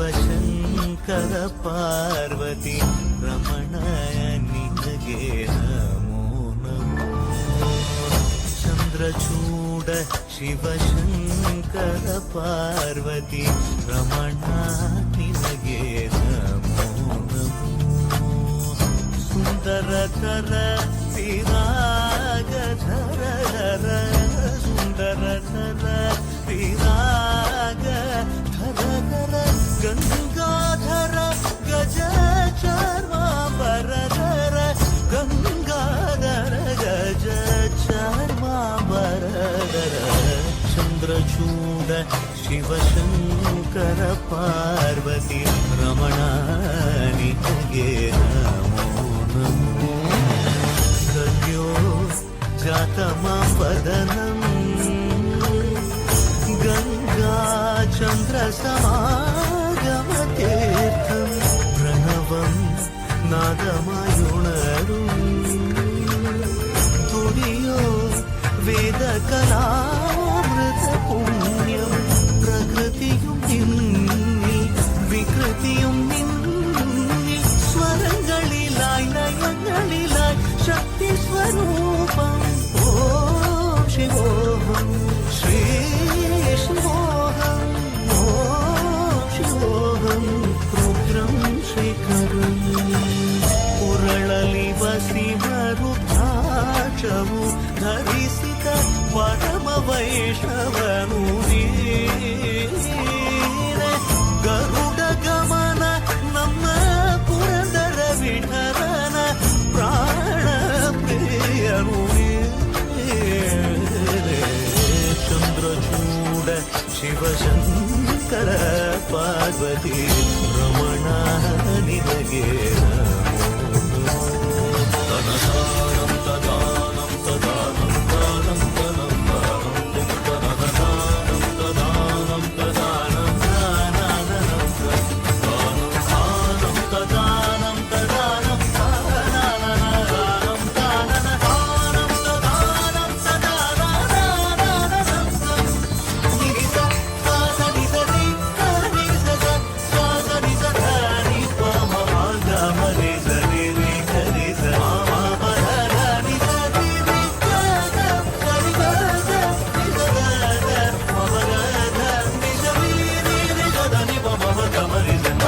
ಶಿವಶಂಕರ ಪಾರ್ವತಿ ರಮಣ ನಿನಗೆ ನಮೋ ನಮೋ. ಚಂದ್ರಚೂಡ ಶಿವಶಂಕರ ಪಾರ್ವತಿ ರಮಣ ನಿನಗೆ ನಮೋ ನಮೋ. ಸುಂದರತರ ವಿರಾಗಧರ ಸುಂದರತರ ವಿರಾಗ ಧರ ಗಂಗಾಧರ ಗಜ ಚಾರ್ಮಾಂಬರಧರ ಗಂಗಾಧರ ಗಜ ಚಾರ್ಮಾಂಬರಧರ. ಚಂದ್ರಚೂಡ ಶಿವಶಂಕರ ಪಾರ್ವತಿ ರಮಣ ನಿನಗೆ ನಮೋ ನಮೋ. ಗದ್ಯೋ ಜಾತಮಾಪದನಂ ಗಂಗಾ ಚಂದ್ರ ಸಮಾಗಮತೀರ್ಥಂ ಪ್ರಣವಂ ನಾದಮಯುಣರು ತುಡಿಯೋ ವೇದ ಕಲಾಮೃತ പുണ്യം. പ്രകൃതിയും നിന്നി വികൃതിയും നിന്നി സ്വരങ്ങളിലായി ലയങ്ങളിലായി ശക്തി സ്വരൂപം. ഓം ശിവോഹം ശ്രീ ശിവോഹം ഓം ശിവോഹം രുദ്രം ശേഖരം. ಉರಳಲಿ ವಸಿಮರುದ್ರಾಕ್ಷವು ಧರಿಸಿದ ಪರಮ ವೈಷ್ಣವನು ನೀನೆ. ಗರುಡ ಗಮನ ನಮ್ಮ ಪುರಂದರ ವಿಠಲನ ಪ್ರಾಣ ಪ್ರಿಯನು ನೀನೆ. ಚಂದ್ರಚೂಡ ಶಿವಶಂಕರ ಪಾರ್ವತಿ ರಮಣ ನಿನಗೆ ತನದಾನಂ ತದಾನಂ ತದಾನಂ ದಾನಂ ತನಂ ದಾನಂ ತನದಾನಂ ತದಾನಂ ತದಾನಂ ದಾನಂ ದಾನಂ ತದಾನಂ ತದಾನಂ ದಾನಂ ದಾನಂ ತದಾನಂ ತದಾನಂ ನಿರಿಸ ಸಾಸನಿ ಸರಿ ಕರಿ ಸದ ಸಾಸನಿ ಸದಾನಿ ಪಮ ಗಮನೆ ಸರಿ ರಿ ಕರಿ ಸಮ ಪದನಿ ಸರಿ ರಿ ಕದ ಸರಿ ಕದ ನಿಸದ ಮಮ ಗದ ನಿಸರಿ ರಿ ರಿ ಸದನಿ ಪಮ ಗಮನೆ ಸದ